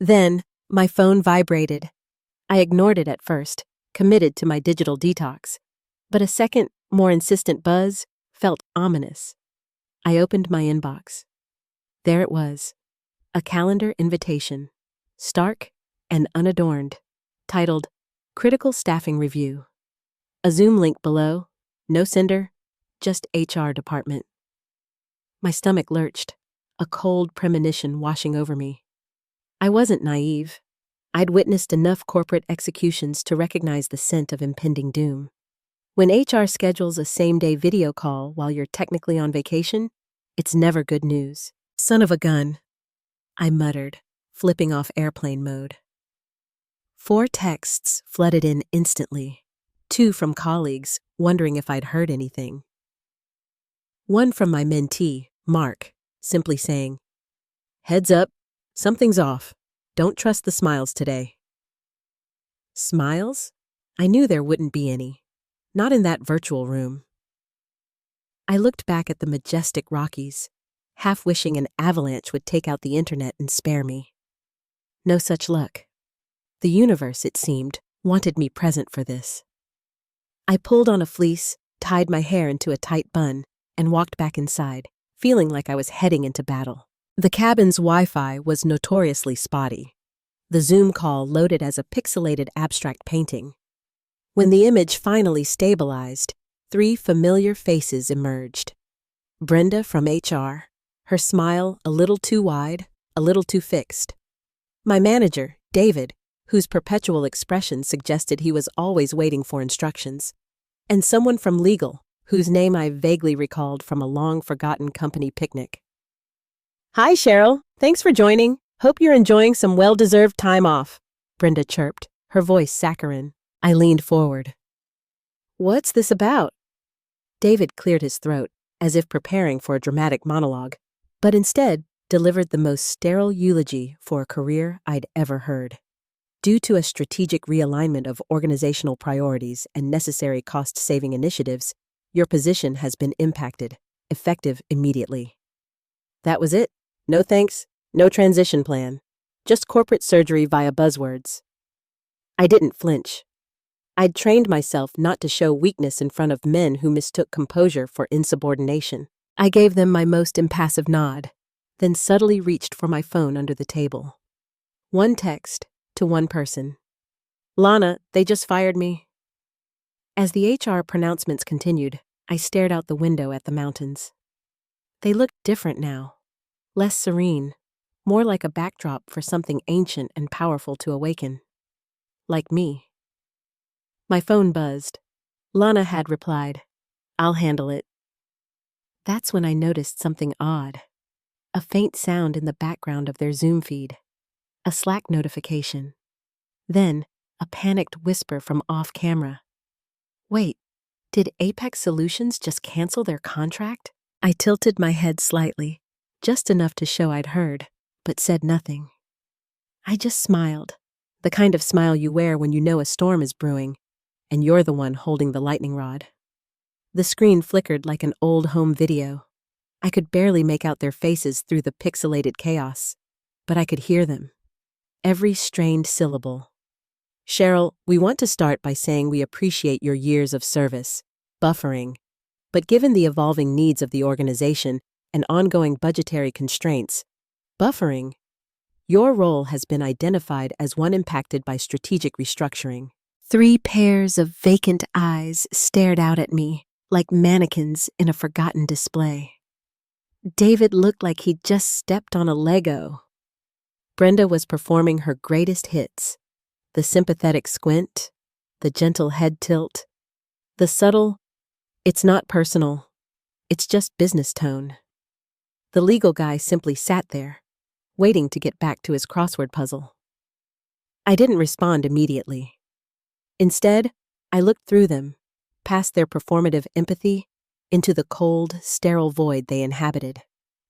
Then, my phone vibrated. I ignored it at first, committed to my digital detox. But a second, more insistent buzz felt ominous. I opened my inbox. There it was, a calendar invitation, stark and unadorned, titled Critical Staffing Review. A Zoom link below, no sender, just HR department. My stomach lurched, a cold premonition washing over me. I wasn't naive. I'd witnessed enough corporate executions to recognize the scent of impending doom. When HR schedules a same-day video call while you're technically on vacation, it's never good news. Son of a gun, I muttered, flipping off airplane mode. 4 texts flooded in instantly, 2 from colleagues wondering if I'd heard anything. One from my mentee, Mark, simply saying, "Heads up, something's off. Don't trust the smiles today." Smiles? I knew there wouldn't be any. Not in that virtual room. I looked back at the majestic Rockies, half wishing an avalanche would take out the internet and spare me. No such luck. The universe, it seemed, wanted me present for this. I pulled on a fleece, tied my hair into a tight bun, and walked back inside, feeling like I was heading into battle. The cabin's Wi-Fi was notoriously spotty. The Zoom call loaded as a pixelated abstract painting. When the image finally stabilized, 3 familiar faces emerged. Brenda from HR, her smile a little too wide, a little too fixed. My manager, David, whose perpetual expression suggested he was always waiting for instructions. And someone from legal, whose name I vaguely recalled from a long-forgotten company picnic. "Hi, Cheryl. Thanks for joining. Hope you're enjoying some well-deserved time off," Brenda chirped, her voice saccharine. I leaned forward. "What's this about?" David cleared his throat, as if preparing for a dramatic monologue, but instead delivered the most sterile eulogy for a career I'd ever heard. "Due to a strategic realignment of organizational priorities and necessary cost-saving initiatives, your position has been impacted, effective immediately." That was it. No thanks, no transition plan. Just corporate surgery via buzzwords. I didn't flinch. I'd trained myself not to show weakness in front of men who mistook composure for insubordination. I gave them my most impassive nod, then subtly reached for my phone under the table. One text, to one person. "Lana, they just fired me." As the HR pronouncements continued, I stared out the window at the mountains. They looked different now, less serene, more like a backdrop for something ancient and powerful to awaken. Like me. My phone buzzed. Lana had replied, "I'll handle it." That's when I noticed something odd. A faint sound in the background of their Zoom feed. A Slack notification. Then, a panicked whisper from off-camera. Wait, did Apex Solutions just cancel their contract? I tilted my head slightly, just enough to show I'd heard, but said nothing. I just smiled, the kind of smile you wear when you know a storm is brewing, and you're the one holding the lightning rod. The screen flickered like an old home video. I could barely make out their faces through the pixelated chaos, but I could hear them. Every strained syllable. "Cheryl, we want to start by saying we appreciate your years of service, buffering, but given the evolving needs of the organization and ongoing budgetary constraints, buffering, your role has been identified as one impacted by strategic restructuring." 3 pairs of vacant eyes stared out at me like mannequins in a forgotten display. David looked like he'd just stepped on a Lego. Brenda was performing her greatest hits. The sympathetic squint, the gentle head tilt, the subtle, "It's not personal, it's just business" tone. The legal guy simply sat there, waiting to get back to his crossword puzzle. I didn't respond immediately. Instead, I looked through them, past their performative empathy, into the cold, sterile void they inhabited.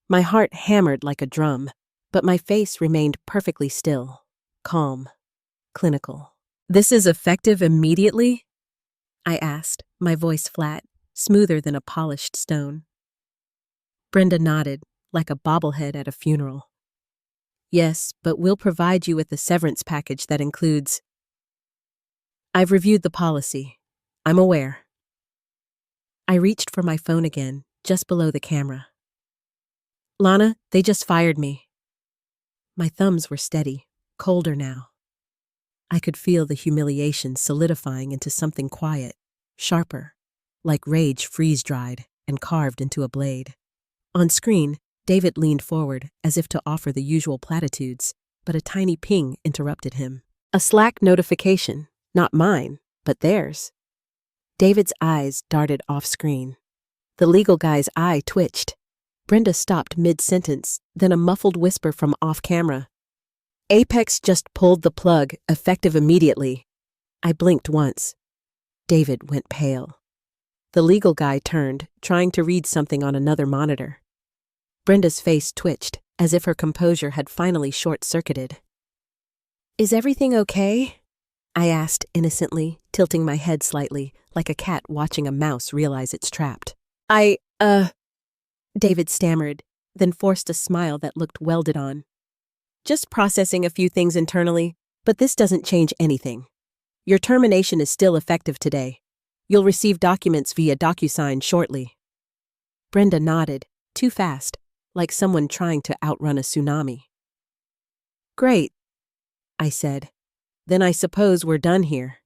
My heart hammered like a drum, but my face remained perfectly still, calm, clinical. "This is effective immediately?" I asked, my voice flat, smoother than a polished stone. Brenda nodded, like a bobblehead at a funeral. Yes, but we'll provide you with a severance package that includes. I've reviewed the policy. I'm aware. I reached for my phone again, just below the camera. Lana, they just fired me. My thumbs were steady, colder now. I could feel the humiliation solidifying into something quiet, sharper, like rage freeze-dried and carved into a blade. On screen, David leaned forward as if to offer the usual platitudes, but a tiny ping interrupted him. A Slack notification, not mine, but theirs. David's eyes darted off-screen. The legal guy's eye twitched. Brenda stopped mid-sentence, then a muffled whisper from off-camera. Apex just pulled the plug, effective immediately. I blinked once. David went pale. The legal guy turned, trying to read something on another monitor. Brenda's face twitched, as if her composure had finally short-circuited. Is everything okay? I asked innocently, tilting my head slightly, like a cat watching a mouse realize it's trapped. David stammered, then forced a smile that looked welded on. Just processing a few things internally, but this doesn't change anything. Your termination is still effective today. You'll receive documents via DocuSign shortly. Brenda nodded, too fast, like someone trying to outrun a tsunami. Great, I said. Then I suppose we're done here.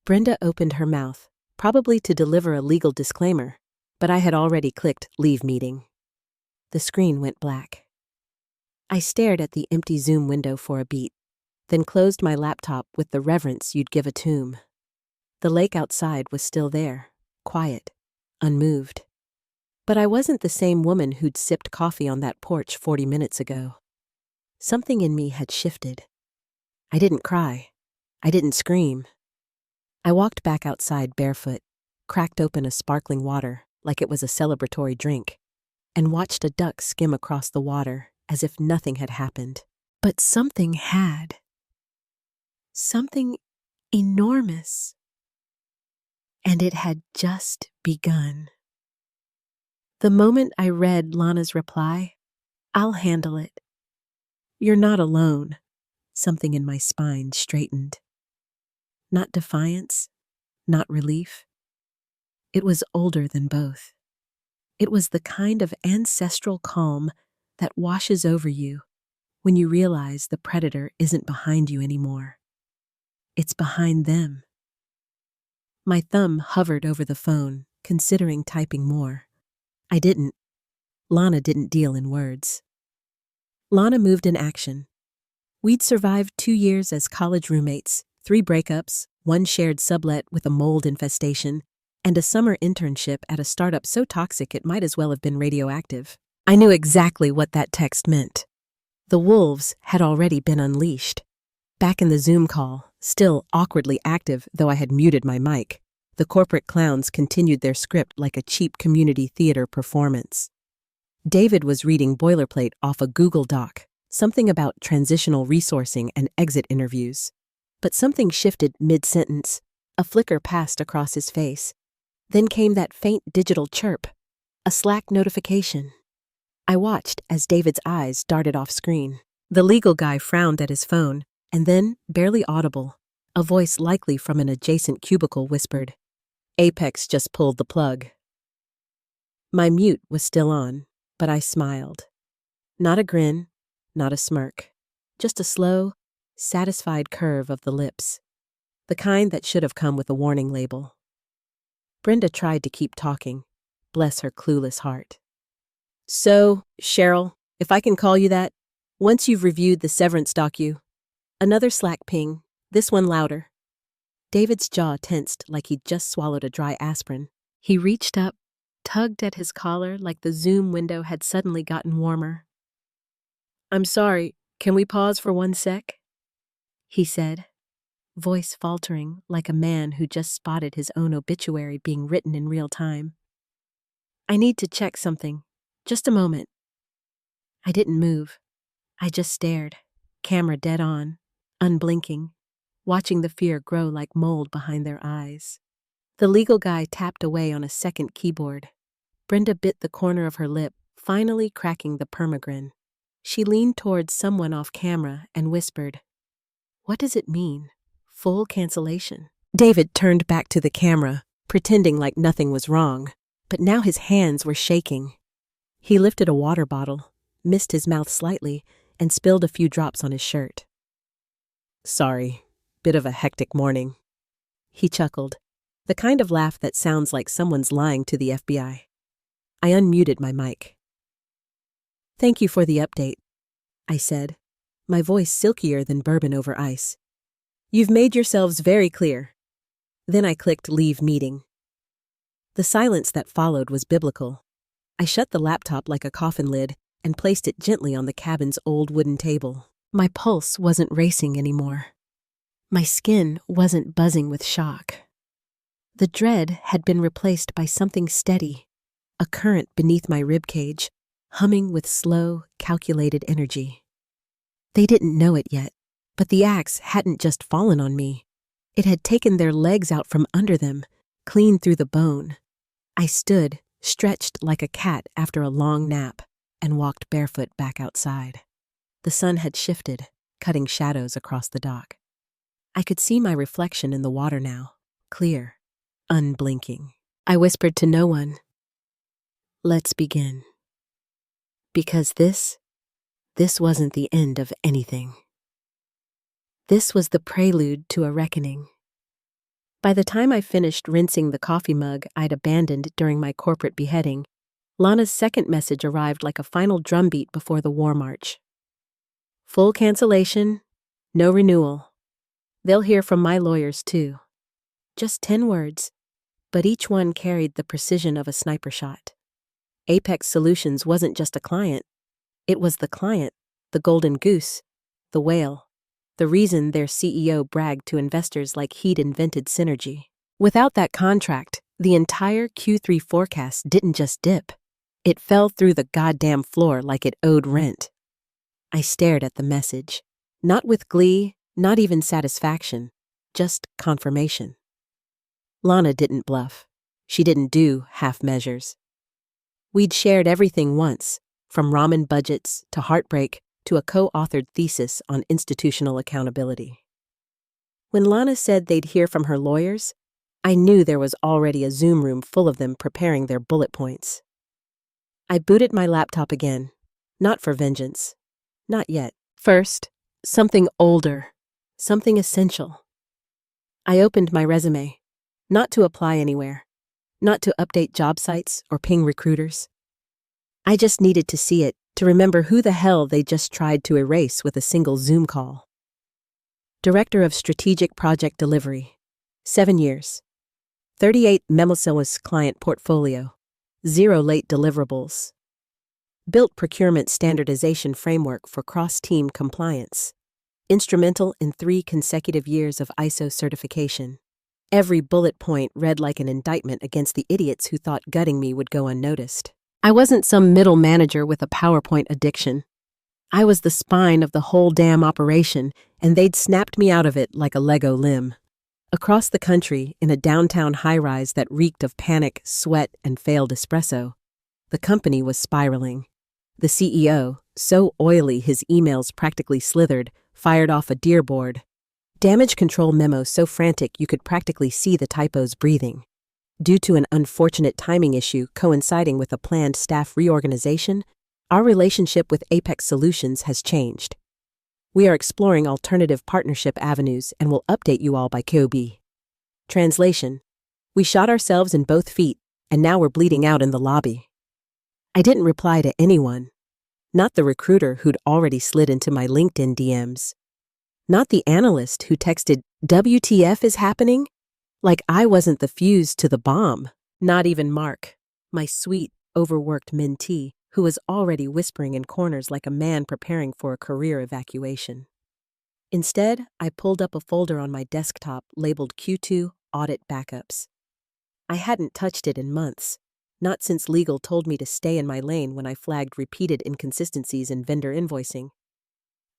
Brenda opened her mouth, probably to deliver a legal disclaimer, but I had already clicked Leave Meeting. The screen went black. I stared at the empty Zoom window for a beat, then closed my laptop with the reverence you'd give a tomb. The lake outside was still there, quiet, unmoved. But I wasn't the same woman who'd sipped coffee on that porch 40 minutes ago. Something in me had shifted. I didn't cry. I didn't scream. I walked back outside barefoot, cracked open a sparkling water like it was a celebratory drink, and watched a duck skim across the water as if nothing had happened. But something had. Something enormous. And it had just begun. The moment I read Lana's reply, I'll handle it. You're not alone. Something in my spine straightened. Not defiance, not relief. It was older than both. It was the kind of ancestral calm that washes over you when you realize the predator isn't behind you anymore. It's behind them. My thumb hovered over the phone, considering typing more. I didn't. Lana didn't deal in words. Lana moved in action. We'd survived 2 years as college roommates, 3 breakups, 1 shared sublet with a mold infestation, and a summer internship at a startup so toxic it might as well have been radioactive. I knew exactly what that text meant. The wolves had already been unleashed. Back in the Zoom call, still awkwardly active though I had muted my mic, the corporate clowns continued their script like a cheap community theater performance. David was reading boilerplate off a Google Doc, something about transitional resourcing and exit interviews. But something shifted mid-sentence. A flicker passed across his face. Then came that faint digital chirp, a Slack notification. I watched as David's eyes darted off screen. The legal guy frowned at his phone, and then, barely audible, a voice likely from an adjacent cubicle whispered, Apex just pulled the plug. My mute was still on, but I smiled. Not a grin, not a smirk, just a slow, satisfied curve of the lips, the kind that should have come with a warning label. Brenda tried to keep talking, bless her clueless heart. So, Cheryl, if I can call you that, once you've reviewed the severance another Slack ping, this one louder. David's jaw tensed like he'd just swallowed a dry aspirin. He reached up, tugged at his collar like the Zoom window had suddenly gotten warmer. I'm sorry, can we pause for 1 sec? He said, voice faltering like a man who just spotted his own obituary being written in real time. I need to check something. Just a moment. I didn't move. I just stared, camera dead on, unblinking, watching the fear grow like mold behind their eyes. The legal guy tapped away on a second keyboard. Brenda bit the corner of her lip, finally cracking the permagrin. She leaned towards someone off camera and whispered, "What does it mean? Full cancellation?" David turned back to the camera, pretending like nothing was wrong, but now his hands were shaking. He lifted a water bottle, missed his mouth slightly, and spilled a few drops on his shirt. "Sorry, bit of a hectic morning." He chuckled, the kind of laugh that sounds like someone's lying to the FBI. I unmuted my mic. "Thank you for the update," I said, my voice silkier than bourbon over ice. "You've made yourselves very clear." Then I clicked leave meeting. The silence that followed was biblical. I shut the laptop like a coffin lid and placed it gently on the cabin's old wooden table. My pulse wasn't racing anymore. My skin wasn't buzzing with shock. The dread had been replaced by something steady, a current beneath my ribcage, humming with slow, calculated energy. They didn't know it yet, but the axe hadn't just fallen on me. It had taken their legs out from under them, clean through the bone. I stood, stretched like a cat after a long nap, and walked barefoot back outside. The sun had shifted, cutting shadows across the dock. I could see my reflection in the water now, clear, unblinking. I whispered to no one, "Let's begin." Because this wasn't the end of anything. This was the prelude to a reckoning. By the time I finished rinsing the coffee mug I'd abandoned during my corporate beheading, Lana's second message arrived like a final drumbeat before the war march. "Full cancellation, no renewal. They'll hear from my lawyers too." Just 10 words, but each one carried the precision of a sniper shot. Apex Solutions wasn't just a client. It was the client, the golden goose, the whale, the reason their CEO bragged to investors like he'd invented synergy. Without that contract, the entire Q3 forecast didn't just dip. It fell through the goddamn floor like it owed rent. I stared at the message, not with glee, not even satisfaction, just confirmation. Lana didn't bluff. She didn't do half measures. We'd shared everything once, from ramen budgets to heartbreak to a co-authored thesis on institutional accountability. When Lana said they'd hear from her lawyers, I knew there was already a Zoom room full of them preparing their bullet points. I booted my laptop again, not for vengeance. Not yet. First, something older, something essential. I opened my resume, not to apply anywhere, not to update job sites or ping recruiters. I just needed to see it to remember who the hell they just tried to erase with a single Zoom call. Director of Strategic Project Delivery, 7 years. 38 Memosillus client portfolio, 0 late deliverables. Built procurement standardization framework for cross-team compliance. Instrumental in 3 consecutive years of ISO certification. Every bullet point read like an indictment against the idiots who thought gutting me would go unnoticed. I wasn't some middle manager with a PowerPoint addiction. I was the spine of the whole damn operation, and they'd snapped me out of it like a Lego limb. Across the country, in a downtown high-rise that reeked of panic, sweat, and failed espresso, the company was spiraling. The CEO, so oily his emails practically slithered, fired off a dear board. Damage control memo so frantic you could practically see the typos breathing. Due to an unfortunate timing issue coinciding with a planned staff reorganization, our relationship with Apex Solutions has changed. We are exploring alternative partnership avenues and will update you all by KOB. Translation: we shot ourselves in both feet, and now we're bleeding out in the lobby. I didn't reply to anyone. Not the recruiter who'd already slid into my LinkedIn DMs. Not the analyst who texted, "WTF is happening?" Like I wasn't the fuse to the bomb. Not even Mark, my sweet, overworked mentee, who was already whispering in corners like a man preparing for a career evacuation. Instead, I pulled up a folder on my desktop labeled Q2 Audit Backups. I hadn't touched it in months, not since legal told me to stay in my lane when I flagged repeated inconsistencies in vendor invoicing.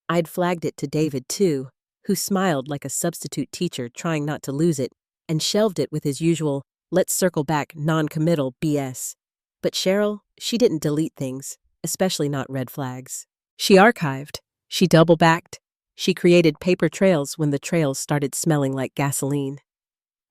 I'd flagged it to David, too, who smiled like a substitute teacher trying not to lose it, and shelved it with his usual, "let's circle back, non-committal" BS. But Cheryl, she didn't delete things, especially not red flags. She archived. She double-backed. She created paper trails when the trails started smelling like gasoline.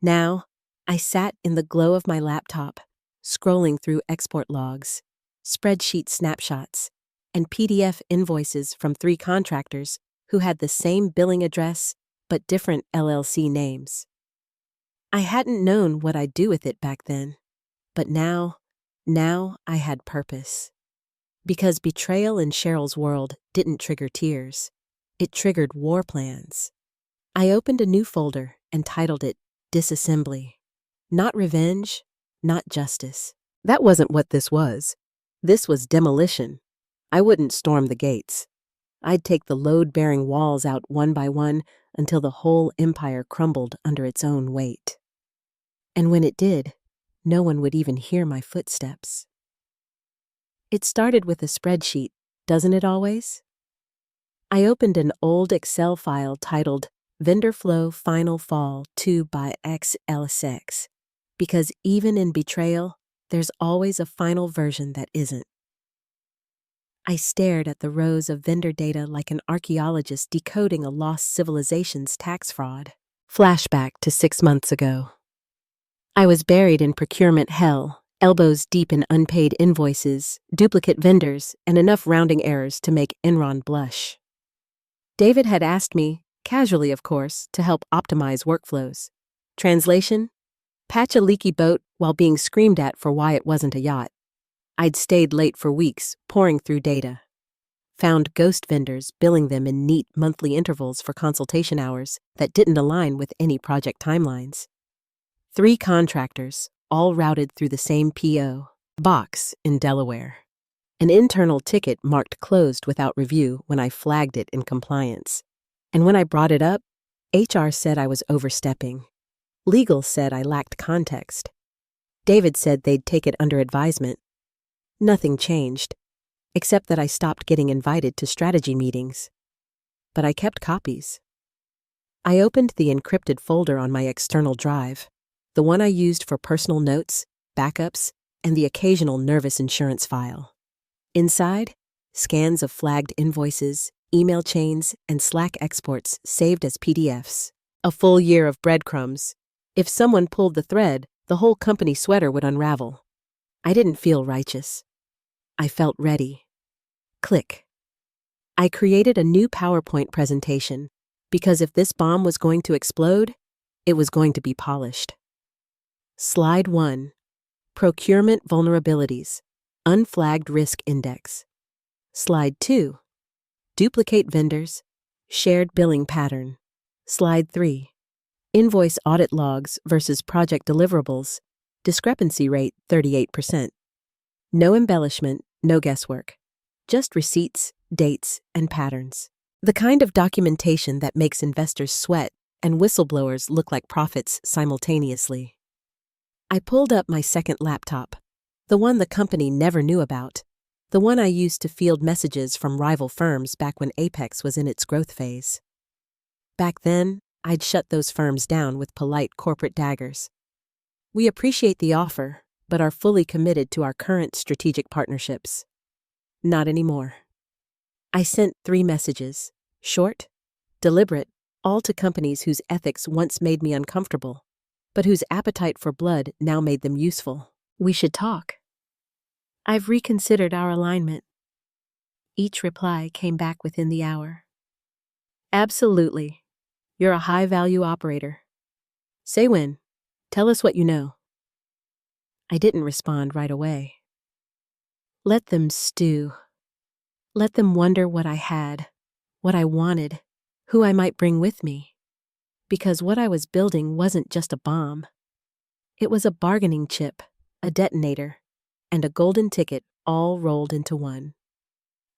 Now, I sat in the glow of my laptop, scrolling through export logs, spreadsheet snapshots, and PDF invoices from 3 contractors who had the same billing address but different LLC names. I hadn't known what I'd do with it back then, but now I had purpose. Because betrayal in Cheryl's world didn't trigger tears. It triggered war plans. I opened a new folder and titled it Disassembly. Not revenge, not justice. That wasn't what this was. This was demolition. I wouldn't storm the gates. I'd take the load-bearing walls out one by one until the whole empire crumbled under its own weight. And when it did, no one would even hear my footsteps. It started with a spreadsheet, doesn't it always? I opened an old Excel file titled Vendor Flow Final Fall 2 by XLSX, because even in betrayal, there's always a final version that isn't. I stared at the rows of vendor data like an archaeologist decoding a lost civilization's tax fraud. Flashback to 6 months ago. I was buried in procurement hell, elbows deep in unpaid invoices, duplicate vendors, and enough rounding errors to make Enron blush. David had asked me, casually of course, to help optimize workflows. Translation? Patch a leaky boat while being screamed at for why it wasn't a yacht. I'd stayed late for weeks, pouring through data. Found ghost vendors billing them in neat monthly intervals for consultation hours that didn't align with any project timelines. 3 contractors, all routed through the same P.O. box in Delaware. An internal ticket marked closed without review when I flagged it in compliance. And when I brought it up, HR said I was overstepping. Legal said I lacked context. David said they'd take it under advisement. Nothing changed, except that I stopped getting invited to strategy meetings. But I kept copies. I opened the encrypted folder on my external drive, the one I used for personal notes, backups, and the occasional nervous insurance file. Inside, scans of flagged invoices, email chains, and Slack exports saved as PDFs. A full year of breadcrumbs. If someone pulled the thread, the whole company sweater would unravel. I didn't feel righteous. I felt ready. Click. I created a new PowerPoint presentation because if this bomb was going to explode, it was going to be polished. Slide 1. Procurement Vulnerabilities. Unflagged Risk Index. Slide 2. Duplicate Vendors. Shared Billing Pattern. Slide 3. Invoice Audit Logs versus Project Deliverables. Discrepancy rate 38%. No embellishment, no guesswork. Just receipts, dates, and patterns. The kind of documentation that makes investors sweat and whistleblowers look like prophets simultaneously. I pulled up my second laptop, the one the company never knew about, the one I used to field messages from rival firms back when Apex was in its growth phase. Back then, I'd shut those firms down with polite corporate daggers. We appreciate the offer, but are fully committed to our current strategic partnerships. Not anymore. I sent 3 messages, short, deliberate, all to companies whose ethics once made me uncomfortable, but whose appetite for blood now made them useful. We should talk. I've reconsidered our alignment. Each reply came back within the hour. Absolutely. You're a high-value operator. Say when. Tell us what you know. I didn't respond right away. Let them stew. Let them wonder what I had, what I wanted, who I might bring with me. Because what I was building wasn't just a bomb. It was a bargaining chip, a detonator, and a golden ticket all rolled into one.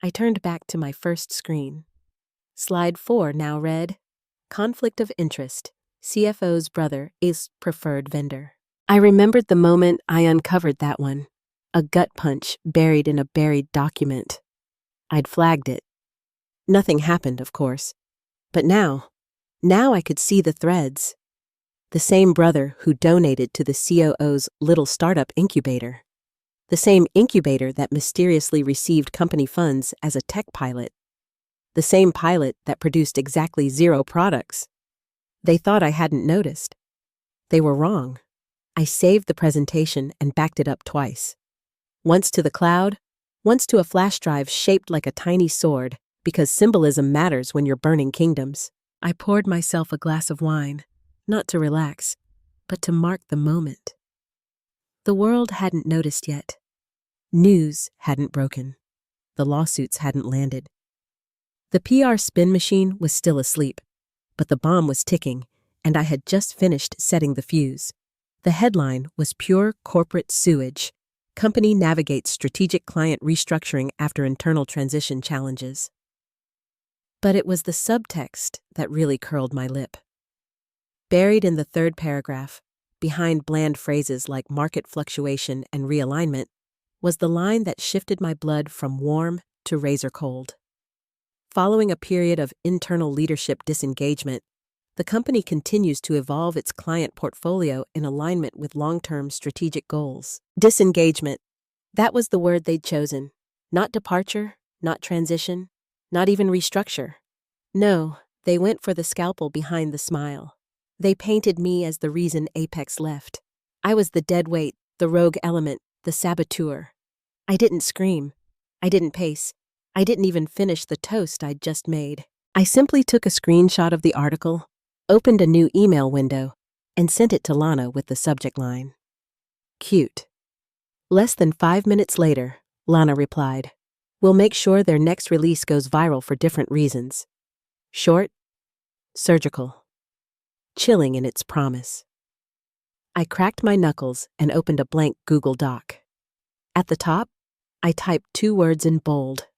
I turned back to my first screen. Slide 4 now read, Conflict of Interest. CFO's brother is preferred vendor. I remembered the moment I uncovered that one, a gut punch buried in a buried document. I'd flagged it. Nothing happened, of course. But now I could see the threads. The same brother who donated to the COO's little startup incubator. The same incubator that mysteriously received company funds as a tech pilot. the same pilot that produced exactly 0 products. They thought I hadn't noticed. They were wrong. I saved the presentation and backed it up twice. Once to the cloud, once to a flash drive shaped like a tiny sword, because symbolism matters when you're burning kingdoms. I poured myself a glass of wine, not to relax, but to mark the moment. The world hadn't noticed yet. News hadn't broken. The lawsuits hadn't landed. The PR spin machine was still asleep, but the bomb was ticking, and I had just finished setting the fuse. The headline was Pure Corporate Sewage. Company navigates strategic client restructuring after internal transition challenges. But it was the subtext that really curled my lip. Buried in the third paragraph, behind bland phrases like market fluctuation and realignment, was the line that shifted my blood from warm to razor cold. Following a period of internal leadership disengagement, the company continues to evolve its client portfolio in alignment with long-term strategic goals. Disengagement. That was the word they'd chosen. Not departure, not transition, not even restructure. No, they went for the scalpel behind the smile. They painted me as the reason Apex left. I was the dead weight, the rogue element, the saboteur. I didn't scream. I didn't pace. I didn't even finish the toast I'd just made. I simply took a screenshot of the article, opened a new email window, and sent it to Lana with the subject line. Cute. Less than 5 minutes later, Lana replied, "We'll make sure their next release goes viral for different reasons." Short, surgical, chilling in its promise. I cracked my knuckles and opened a blank Google Doc. At the top, I typed 2 words in bold.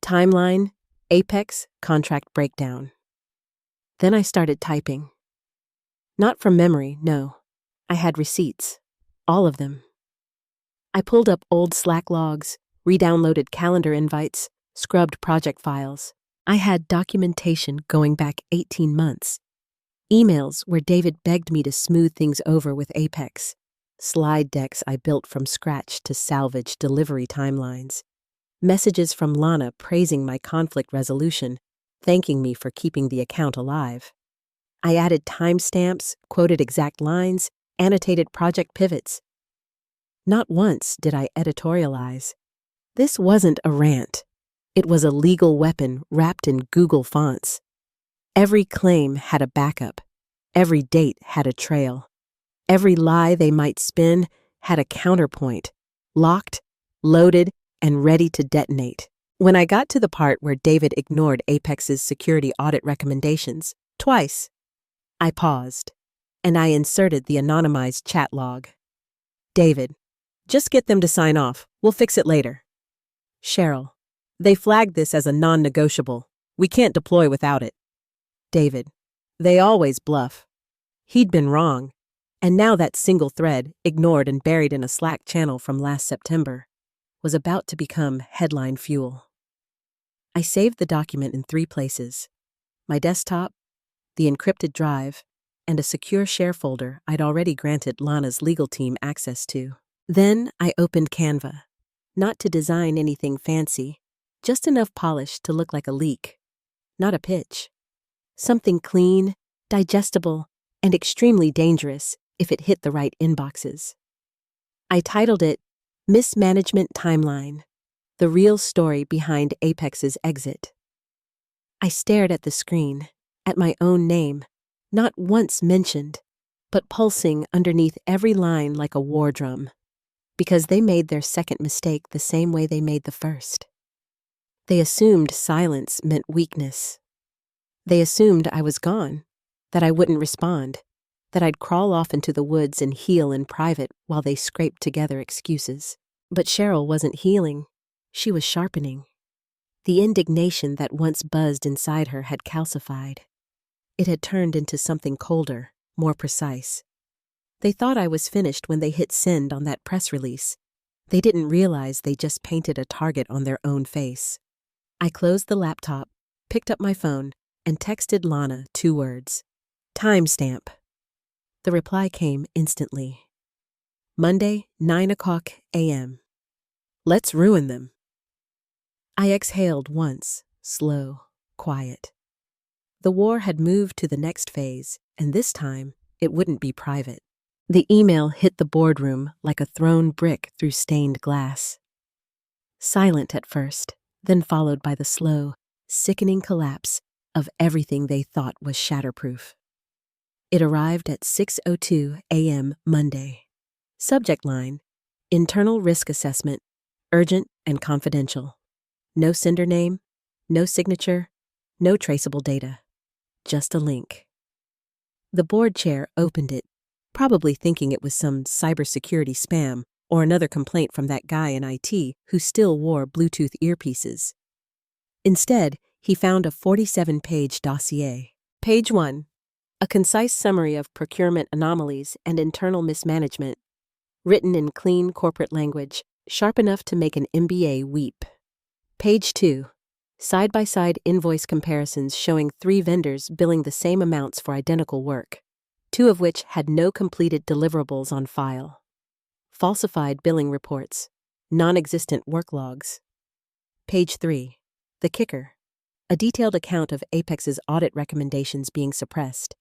Timeline, Apex, contract breakdown. Then I started typing. Not from memory, no. I had receipts. All of them. I pulled up old Slack logs, re-downloaded calendar invites, scrubbed project files. I had documentation going back 18 months. Emails where David begged me to smooth things over with Apex. Slide decks I built from scratch to salvage delivery timelines. Messages from Lana praising my conflict resolution, thanking me for keeping the account alive. I added timestamps, quoted exact lines, annotated project pivots. Not once did I editorialize. This wasn't a rant. It was a legal weapon wrapped in Google fonts. Every claim had a backup. Every date had a trail. Every lie they might spin had a counterpoint, locked, loaded, and ready to detonate. When I got to the part where David ignored Apex's security audit recommendations, twice, I paused, and I inserted the anonymized chat log. David, just get them to sign off. We'll fix it later. Cheryl, they flagged this as a non-negotiable. We can't deploy without it. David, they always bluff. He'd been wrong, and now that single thread, ignored and buried in a Slack channel from last September, was about to become headline fuel. I saved the document in 3 places: my desktop, the encrypted drive, and a secure share folder I'd already granted Lana's legal team access to. Then I opened Canva, not to design anything fancy, just enough polish to look like a leak, not a pitch. Something clean, digestible, and extremely dangerous if it hit the right inboxes. I titled it Mismanagement Timeline, the real story behind Apex's exit. I stared at the screen, at my own name, not once mentioned, but pulsing underneath every line like a war drum, because they made their second mistake the same way they made the first. They assumed silence meant weakness. They assumed I was gone, that I wouldn't respond, that I'd crawl off into the woods and heal in private while they scraped together excuses. But Cheryl wasn't healing. She was sharpening. The indignation that once buzzed inside her had calcified. It had turned into something colder, more precise. They thought I was finished when they hit send on that press release. They didn't realize they just painted a target on their own face. I closed the laptop, picked up my phone, and texted Lana 2 words. Timestamp. The reply came instantly. Monday, 9:00 a.m. Let's ruin them. I exhaled once, slow. quiet. The war had moved to the next phase, and this time, it wouldn't be private. The email hit the boardroom like a thrown brick through stained glass. Silent at first, then followed by the slow, sickening collapse of everything they thought was shatterproof. It arrived at 6:02 a.m. Monday. Subject line: Internal Risk Assessment, Urgent and Confidential. No sender name, no signature, no traceable data. Just a link. The board chair opened it, probably thinking it was some cybersecurity spam or another complaint from that guy in IT who still wore Bluetooth earpieces. Instead, he found a 47-page dossier. Page 1. A concise summary of procurement anomalies and internal mismanagement, written in clean corporate language, sharp enough to make an MBA weep. Page 2. Side-by-side invoice comparisons showing 3 vendors billing the same amounts for identical work, 2 of which had no completed deliverables on file. Falsified billing reports, non-existent work logs. Page 3. The kicker. A detailed account of Apex's audit recommendations being suppressed.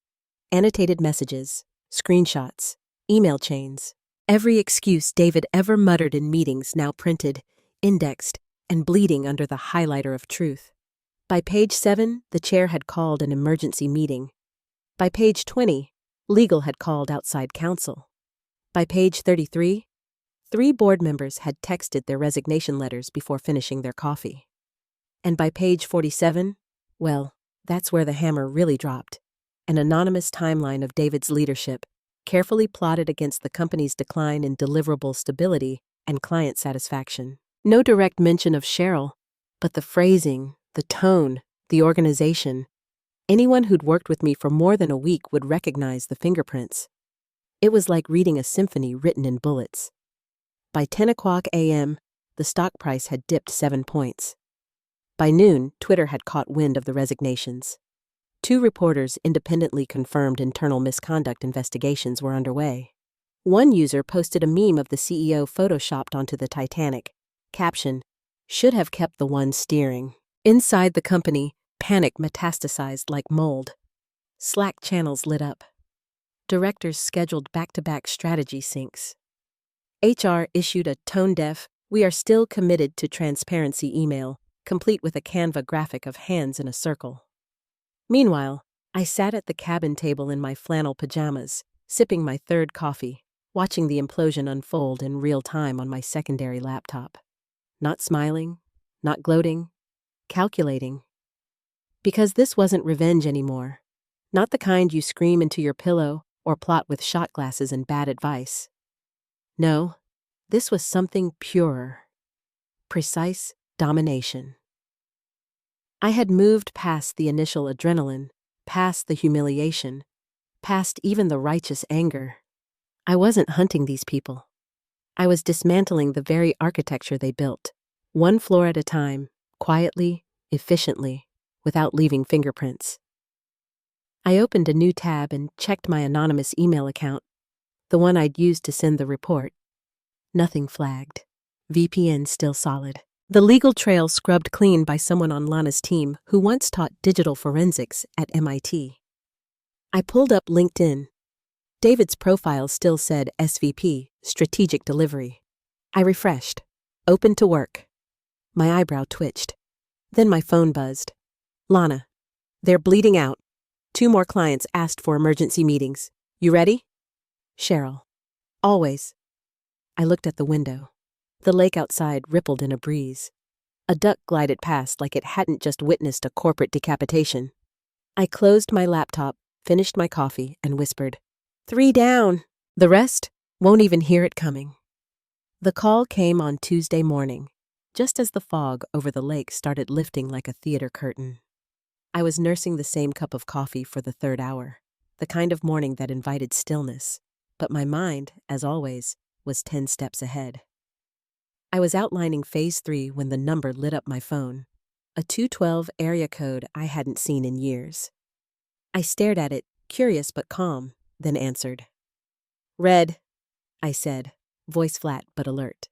Annotated messages, screenshots, email chains. Every excuse David ever muttered in meetings now printed, indexed, and bleeding under the highlighter of truth. By page 7, the chair had called an emergency meeting. By page 20, legal had called outside counsel. By page 33, 3 board members had texted their resignation letters before finishing their coffee. And by page 47, well, that's where the hammer really dropped. An anonymous timeline of David's leadership, carefully plotted against the company's decline in deliverable stability and client satisfaction. No direct mention of Cheryl, but the phrasing, the tone, the organization. Anyone who'd worked with me for more than a week would recognize the fingerprints. It was like reading a symphony written in bullets. By 10 o'clock a.m., the stock price had dipped 7 points. By noon, Twitter had caught wind of the resignations. 2 reporters independently confirmed internal misconduct investigations were underway. One user posted a meme of the CEO photoshopped onto the Titanic. Caption: should have kept the one steering. Inside the company, panic metastasized like mold. Slack channels lit up. Directors scheduled back-to-back strategy syncs. HR issued a tone-deaf, "We are still committed to transparency" email, complete with a Canva graphic of hands in a circle. Meanwhile, I sat at the cabin table in my flannel pajamas, sipping my 3rd coffee, watching the implosion unfold in real time on my secondary laptop. Not smiling, not gloating, calculating. Because this wasn't revenge anymore. Not the kind you scream into your pillow or plot with shot glasses and bad advice. No, this was something purer. Precise domination. I had moved past the initial adrenaline, past the humiliation, past even the righteous anger. I wasn't hunting these people. I was dismantling the very architecture they built, 1 floor at a time, quietly, efficiently, without leaving fingerprints. I opened a new tab and checked my anonymous email account, the one I'd used to send the report. Nothing flagged. VPN still solid. The legal trail scrubbed clean by someone on Lana's team who once taught digital forensics at MIT. I pulled up LinkedIn. David's profile still said SVP, Strategic Delivery. I refreshed. Open to work. My eyebrow twitched. Then my phone buzzed. Lana. They're bleeding out. 2 more clients asked for emergency meetings. You ready? Cheryl. Always. I looked at the window. The lake outside rippled in a breeze. A duck glided past like it hadn't just witnessed a corporate decapitation. I closed my laptop, finished my coffee, and whispered, 3 down. The rest won't even hear it coming. The call came on Tuesday morning, just as the fog over the lake started lifting like a theater curtain. I was nursing the same cup of coffee for the 3rd hour, the kind of morning that invited stillness, but my mind, as always, was 10 steps ahead. I was outlining Phase 3 when the number lit up my phone, a 212 area code I hadn't seen in years. I stared at it, curious but calm, then answered. Red, I said, voice flat but alert.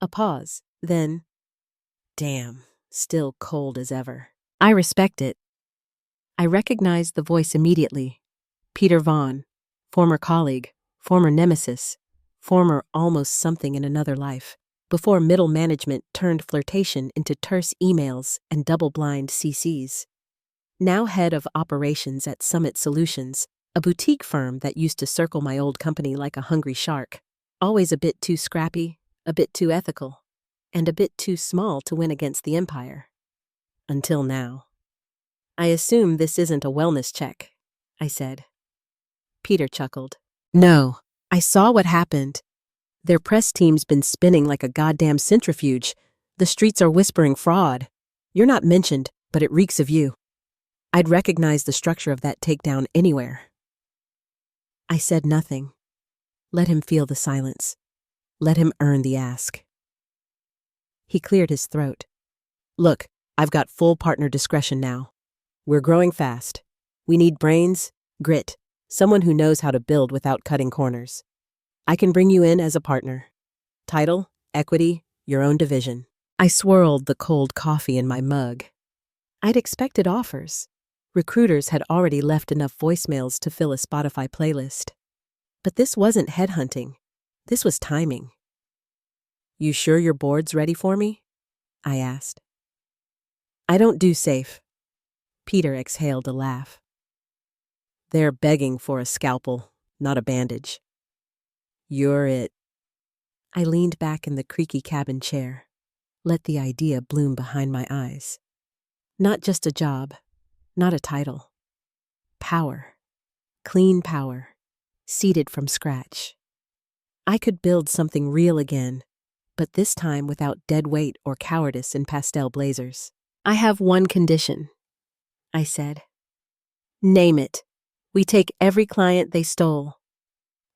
A pause, then, damn, still cold as ever. I respect it. I recognized the voice immediately. Peter Vaughn, former colleague, former nemesis, former almost something in another life, before middle management turned flirtation into terse emails and double-blind CCs. Now head of operations at Summit Solutions, a boutique firm that used to circle my old company like a hungry shark, always a bit too scrappy, a bit too ethical, and a bit too small to win against the empire. Until now. I assume this isn't a wellness check, I said. Peter chuckled. No, I saw what happened. Their press team's been spinning like a goddamn centrifuge. The streets are whispering fraud. You're not mentioned, but it reeks of you. I'd recognize the structure of that takedown anywhere. I said nothing. Let him feel the silence. Let him earn the ask. He cleared his throat. Look, I've got full partner discretion now. We're growing fast. We need brains, grit, someone who knows how to build without cutting corners. I can bring you in as a partner. Title, equity, your own division. I swirled the cold coffee in my mug. I'd expected offers. Recruiters had already left enough voicemails to fill a Spotify playlist. But this wasn't headhunting. This was timing. You sure your board's ready for me? I asked. I don't do safe. Peter exhaled a laugh. They're begging for a scalpel, not a bandage. You're it. I leaned back in the creaky cabin chair, let the idea bloom behind my eyes. Not just a job, not a title. Power. Clean power. Seeded from scratch. I could build something real again, but this time without dead weight or cowardice in pastel blazers. I have one condition, I said. Name it. We take every client they stole.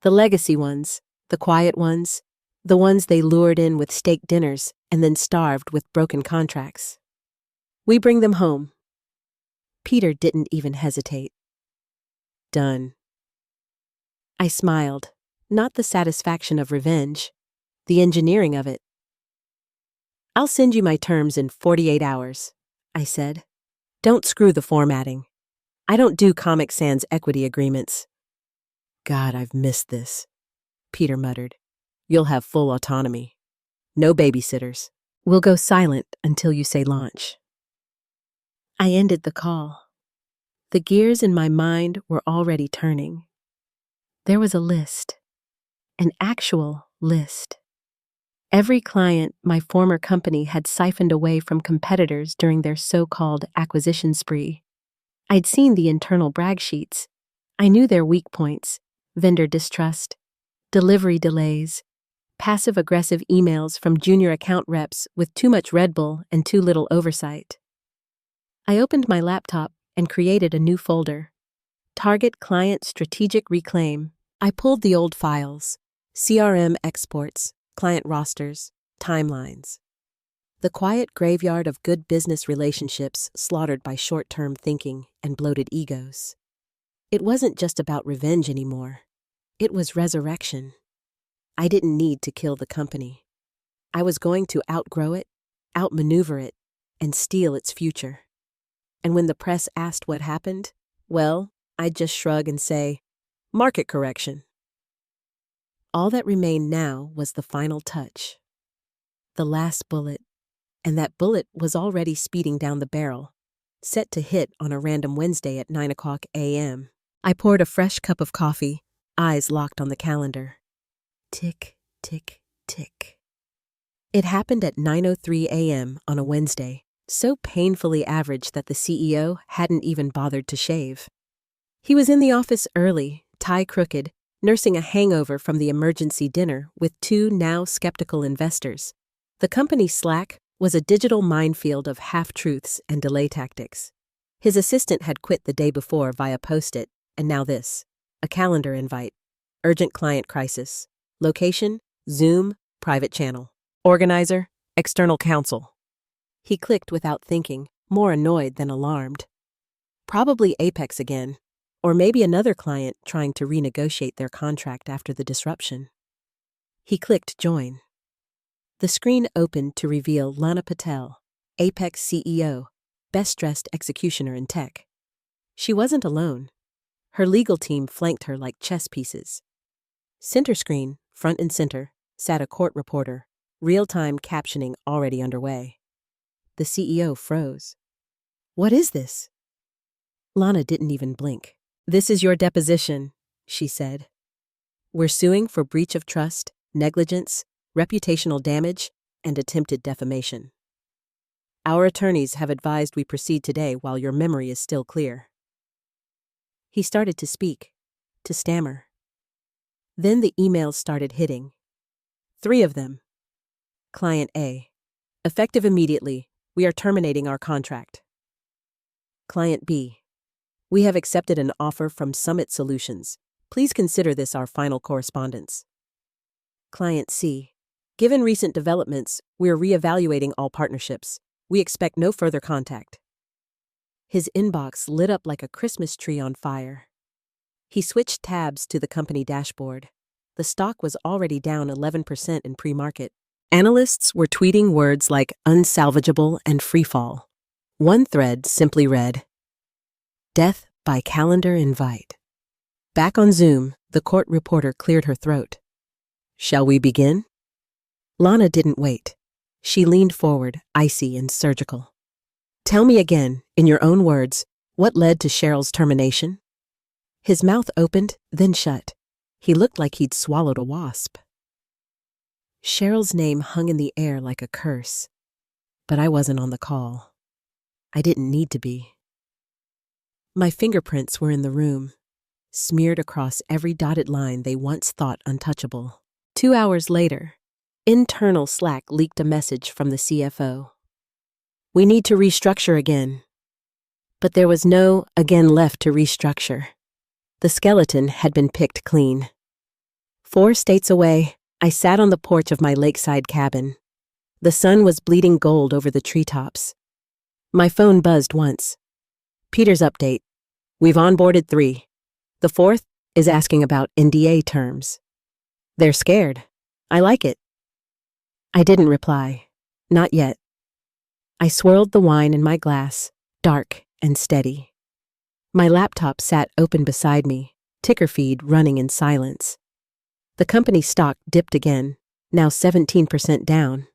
The legacy ones, the quiet ones, the ones they lured in with steak dinners and then starved with broken contracts. We bring them home. Peter didn't even hesitate. Done. I smiled, not the satisfaction of revenge, the engineering of it. I'll send you my terms in 48 hours, I said. Don't screw the formatting. I don't do Comic Sans equity agreements. God, I've missed this, Peter muttered. You'll have full autonomy. No babysitters. We'll go silent until you say launch. I ended the call. The gears in my mind were already turning. There was a list. An actual list. Every client my former company had siphoned away from competitors during their so-called acquisition spree. I'd seen the internal brag sheets. I knew their weak points, vendor distrust, delivery delays, passive-aggressive emails from junior account reps with too much Red Bull and too little oversight. I opened my laptop and created a new folder. Target Client Strategic Reclaim. I pulled the old files, CRM exports, client rosters, timelines. The quiet graveyard of good business relationships slaughtered by short-term thinking and bloated egos. It wasn't just about revenge anymore. It was resurrection. I didn't need to kill the company. I was going to outgrow it, outmaneuver it, and steal its future. And when the press asked what happened, well, I'd just shrug and say, market correction. All that remained now was the final touch. The last bullet. And that bullet was already speeding down the barrel, set to hit on a random Wednesday at 9:00 a.m. I poured a fresh cup of coffee, eyes locked on the calendar. Tick, tick, tick. It happened at 9:03 a.m. on a Wednesday, so painfully average that the CEO hadn't even bothered to shave. He was in the office early, tie crooked, nursing a hangover from the emergency dinner with two now skeptical investors. The company's Slack was a digital minefield of half-truths and delay tactics. His assistant had quit the day before via Post-it, and now this, a calendar invite. Urgent client crisis. Location, Zoom, private channel. Organizer, external counsel. He clicked without thinking, more annoyed than alarmed. Probably Apex again, or maybe another client trying to renegotiate their contract after the disruption. He clicked join. The screen opened to reveal Lana Patel, Apex CEO, best-dressed executioner in tech. She wasn't alone. Her legal team flanked her like chess pieces. Center screen, front and center, sat a court reporter, real-time captioning already underway. The CEO froze. "What is this?" Lana didn't even blink. "This is your deposition," she said. "We're suing for breach of trust, negligence, reputational damage, and attempted defamation. Our attorneys have advised we proceed today while your memory is still clear." He started to speak, to stammer. Then the emails started hitting. 3 of them. Client A. Effective immediately, we are terminating our contract. Client B. We have accepted an offer from Summit Solutions. Please consider this our final correspondence. Client C. Given recent developments, we are reevaluating all partnerships. We expect no further contact. His inbox lit up like a Christmas tree on fire. He switched tabs to the company dashboard. The stock was already down 11% in pre-market. Analysts were tweeting words like unsalvageable and freefall. One thread simply read, "Death by calendar invite." Back on Zoom, the court reporter cleared her throat. "Shall we begin?" Lana didn't wait. She leaned forward, icy and surgical. "Tell me again, in your own words, what led to Cheryl's termination?" His mouth opened, then shut. He looked like he'd swallowed a wasp. Cheryl's name hung in the air like a curse. But I wasn't on the call. I didn't need to be. My fingerprints were in the room, smeared across every dotted line they once thought untouchable. 2 hours later, internal Slack leaked a message from the CFO. "We need to restructure again." But there was no again left to restructure. The skeleton had been picked clean. 4 states away, I sat on the porch of my lakeside cabin. The sun was bleeding gold over the treetops. My phone buzzed once. "Peter's update. We've onboarded 3. The 4th is asking about NDA terms. They're scared. I like it." I didn't reply. Not yet. I swirled the wine in my glass, dark and steady. My laptop sat open beside me, ticker feed running in silence. The company stock dipped again, now 17% down.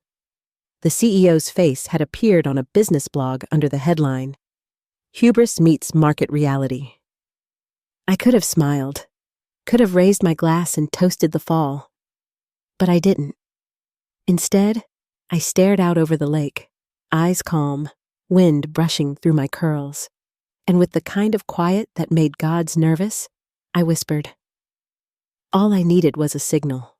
The CEO's face had appeared on a business blog under the headline, "Hubris Meets Market Reality." I could have smiled, could have raised my glass and toasted the fall. But I didn't. Instead, I stared out over the lake, eyes calm, wind brushing through my curls. And with the kind of quiet that made gods nervous, I whispered, "All I needed was a signal."